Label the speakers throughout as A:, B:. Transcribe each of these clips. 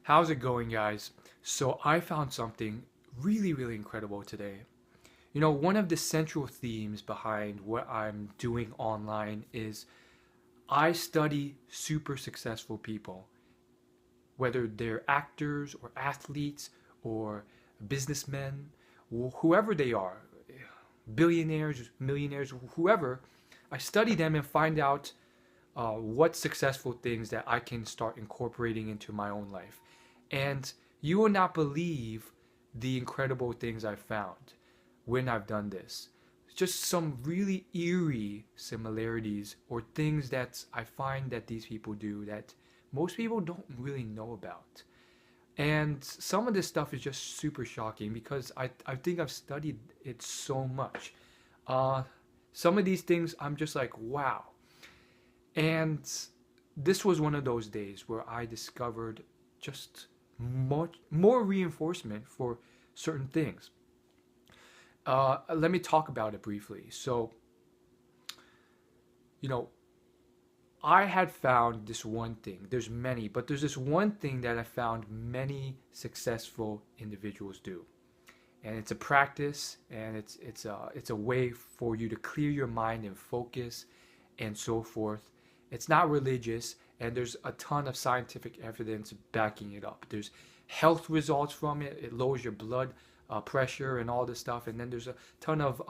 A: How's it going, guys? So, I found something really incredible today. One of the central themes behind what I'm doing online is I study super successful people, whether they're actors or athletes or businessmen, whoever they are, billionaires, millionaires, whoever. I study them and find out what successful things that I can start incorporating into my own life. And you will not believe the incredible things I've found when I've done this. Just some really eerie similarities or things that I find that these people do that most people don't really know about. And some of this stuff is just super shocking because I think I've studied it so much. Uh, some of these things I'm just like, wow. And this was one of those days where I discovered just much more reinforcement for certain things. Let me talk about it briefly. So, you know, I had found this one thing. There's many, but there's this one thing that I found many successful individuals do, and it's a practice, and it's a way for you to clear your mind and focus, and so forth. It's not religious, and there's a ton of scientific evidence backing it up. There's health results from it. It lowers your blood pressure and all this stuff, and then there's a ton of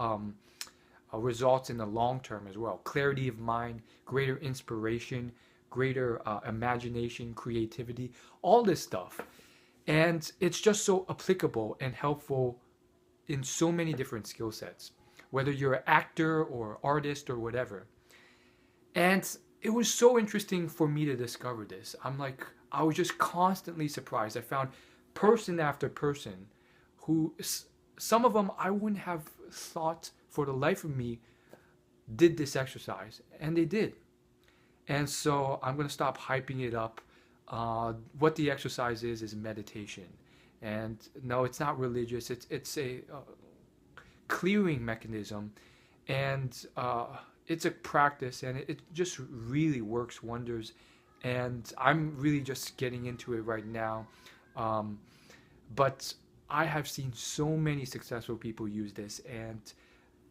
A: results in the long term as well. Clarity of mind, greater inspiration, greater imagination, creativity, all this stuff. And it's just so applicable and helpful in so many different skill sets, whether you're an actor or artist or whatever. And it was so interesting for me to discover this. I was just constantly surprised. I found person after person who, some of them I wouldn't have thought for the life of me did this exercise, and they did. And so I'm going to stop hyping it up. What the exercise is meditation. And no, it's not religious. It's a clearing mechanism, and it's a practice, and it just really works wonders. And I'm really just getting into it right now, but I have seen so many successful people use this, and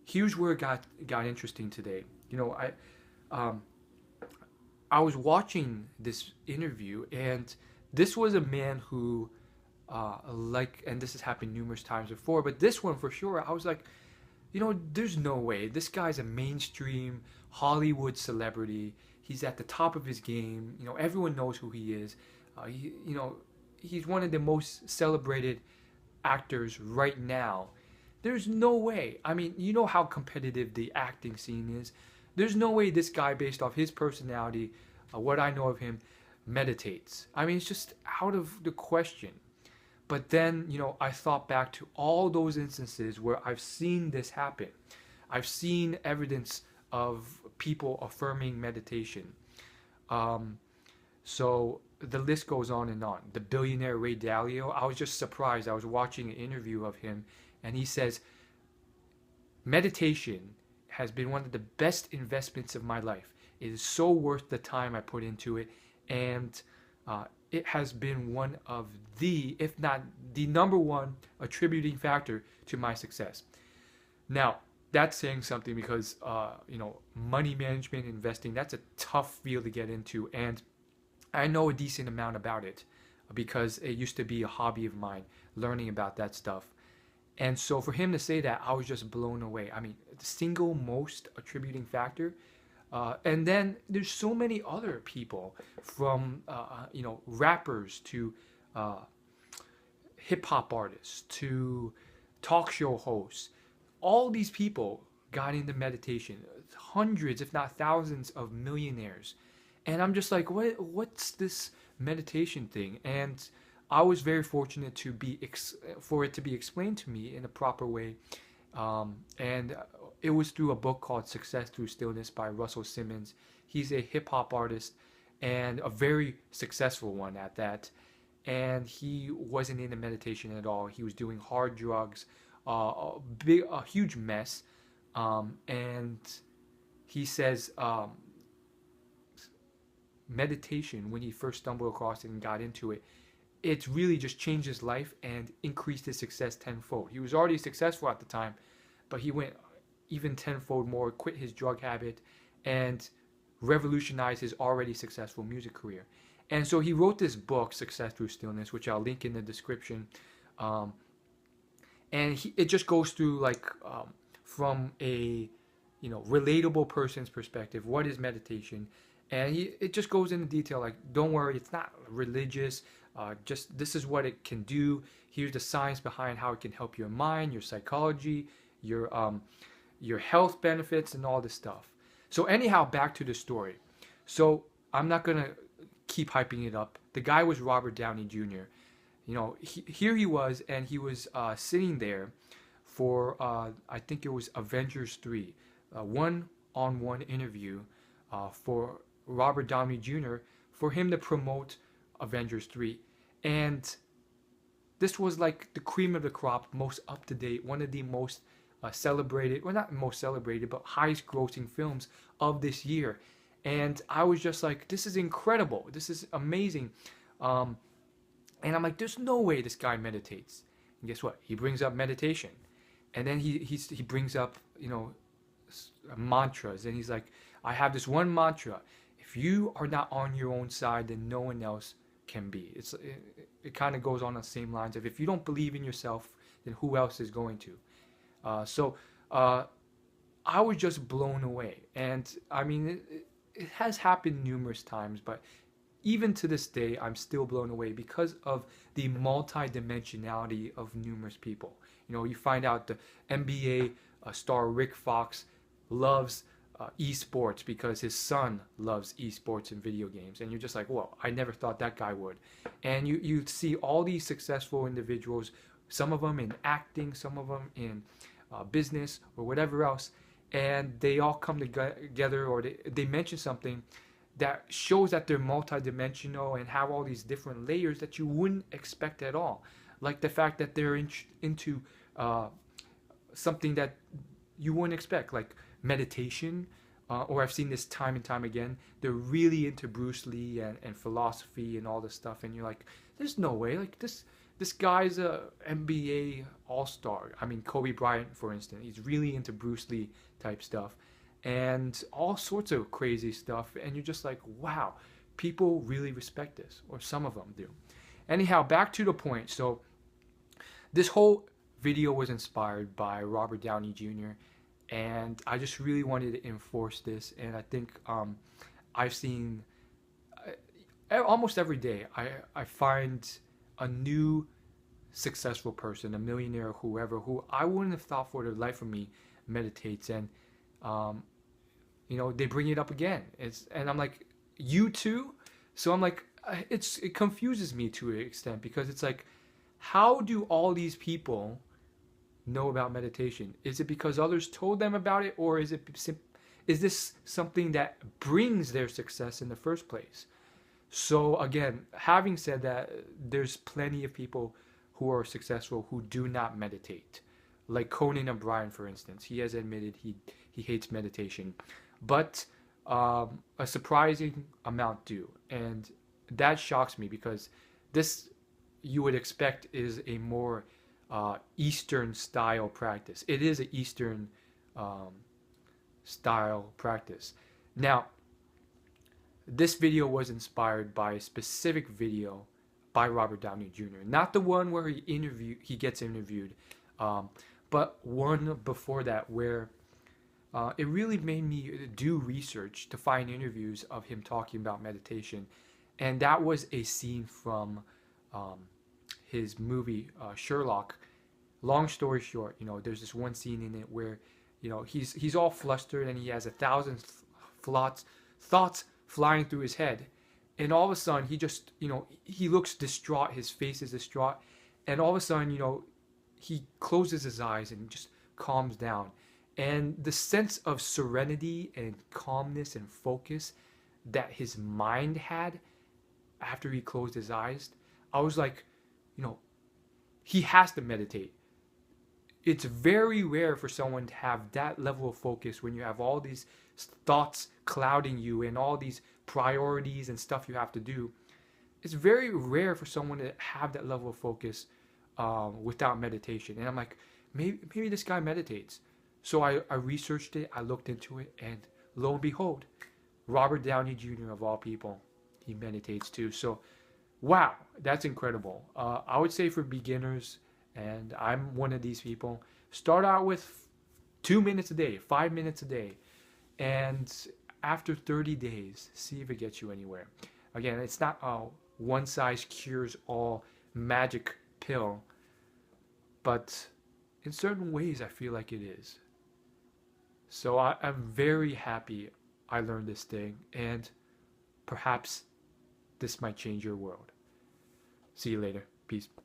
A: here's where it got interesting today. Um, I was watching this interview, and this was a man who, and this has happened numerous times before, but this one for sure, I was like, there's no way. This guy's a mainstream Hollywood celebrity. He's at the top of his game. Everyone knows who he is. He's one of the most celebrated actors right now. There's no way. I mean, you know how competitive the acting scene is. There's no way this guy, based off his personality, what I know of him, meditates. I mean, it's just out of the question. But then, I thought back to all those instances where I've seen this happen. I've seen evidence of people affirming meditation. Um, so the list goes on and on. The billionaire Ray Dalio, I was just surprised. I was watching an interview of him, and he says, meditation has been one of the best investments of my life. It is so worth the time I put into it, and it has been one of the, if not the number one, attributing factor to my success. Now, that's saying something because, money management, investing, that's a tough field to get into, and I know a decent amount about it because it used to be a hobby of mine, learning about that stuff. And so for him to say that, I was just blown away. I mean, the single most attributing factor. And then there's so many other people, from rappers to hip hop artists to talk show hosts. All these people got into meditation. Hundreds, if not thousands, of millionaires. And I'm just like, what's this meditation thing? And I was very fortunate to for it to be explained to me in a proper way, and it was through a book called Success Through Stillness by Russell Simmons. He's a hip hop artist and a very successful one at that. And he wasn't into meditation at all. He was doing hard drugs, a huge mess, and he says meditation, when he first stumbled across it and got into it, it's really just changed his life and increased his success tenfold. He was already successful at the time, but he went even tenfold more, quit his drug habit, and revolutionized his already successful music career. And so he wrote this book, Success Through Stillness, which I'll link in the description. Um, and it just goes through like from a relatable person's perspective, what is meditation, and it just goes into detail. Like, don't worry, it's not religious. Just this is what it can do. Here's the science behind how it can help your mind, your psychology, your health benefits, and all this stuff. So anyhow, back to the story. So I'm not gonna keep hyping it up. The guy was Robert Downey Jr. Here he was, and he was sitting there for I think it was Avengers 3, one-on-one interview for Robert Downey Jr. for him to promote Avengers 3. And this was like the cream of the crop, most up-to-date, one of the most celebrated, well, not most celebrated, but highest grossing films of this year. And I was just like, this is incredible. This is amazing. And I'm like, there's no way this guy meditates. And guess what? He brings up meditation. And then he brings up, mantras. And he's like, I have this one mantra. If you are not on your own side, then no one else can be. It kind of goes on the same lines of, if you don't believe in yourself, then who else is going to? So I was just blown away. And I mean, it has happened numerous times, but even to this day, I'm still blown away because of the multi-dimensionality of numerous people. You find out the NBA star Rick Fox loves esports because his son loves esports and video games. And you're just like, whoa, I never thought that guy would. And you see all these successful individuals, some of them in acting, some of them in business or whatever else, and they all come together, or they mention something that shows that they're multidimensional and have all these different layers that you wouldn't expect at all. Like the fact that they're into something that you wouldn't expect, like meditation, or I've seen this time and time again. They're really into Bruce Lee and philosophy and all this stuff, and you're like, there's no way. Like this guy's a NBA all-star. I mean, Kobe Bryant, for instance, he's really into Bruce Lee type stuff and all sorts of crazy stuff. And you're just like, wow, people really respect this, or some of them do. Anyhow, back to the point. So this whole video was inspired by Robert Downey Jr. and I just really wanted to enforce this. And I think I've seen almost every day I find a new successful person, a millionaire, whoever, who I wouldn't have thought for the life of me meditates. And they bring it up again. And I'm like, you too? So I'm like, it confuses me to an extent, because it's like, how do all these people know about meditation? Is it because others told them about it, or is this something that brings their success in the first place? So again, having said that, there's plenty of people who are successful who do not meditate. Like Conan O'Brien, for instance, he has admitted he hates meditation, but a surprising amount do, and that shocks me, because this, you would expect, is a more Eastern style practice. It is an Eastern style practice. Now, this video was inspired by a specific video by Robert Downey Jr. Not the one where he gets interviewed, but one before that, where it really made me do research to find interviews of him talking about meditation. And that was a scene from his movie Sherlock. Long story short, there's this one scene in it where, he's all flustered and he has 1,000 thoughts flying through his head. And all of a sudden, he just, he looks distraught. His face is distraught. And all of a sudden, he closes his eyes and just calms down. And the sense of serenity and calmness and focus that his mind had after he closed his eyes, I was like, he has to meditate. It's very rare for someone to have that level of focus when you have all these thoughts clouding you and all these priorities and stuff you have to do. it's very rare for someone to have that level of focus without meditation. And I'm like, maybe this guy meditates. So I researched it, I looked into it, and lo and behold, Robert Downey Jr. of all people, he meditates too. So wow, that's incredible. I would say for beginners, and I'm one of these people, start out with 2 minutes a day, 5 minutes a day, and after 30 days, see if it gets you anywhere. Again, it's not a one size cures all magic pill, but in certain ways, I feel like it is. So I'm very happy I learned this thing, and perhaps this might change your world. See you later. Peace.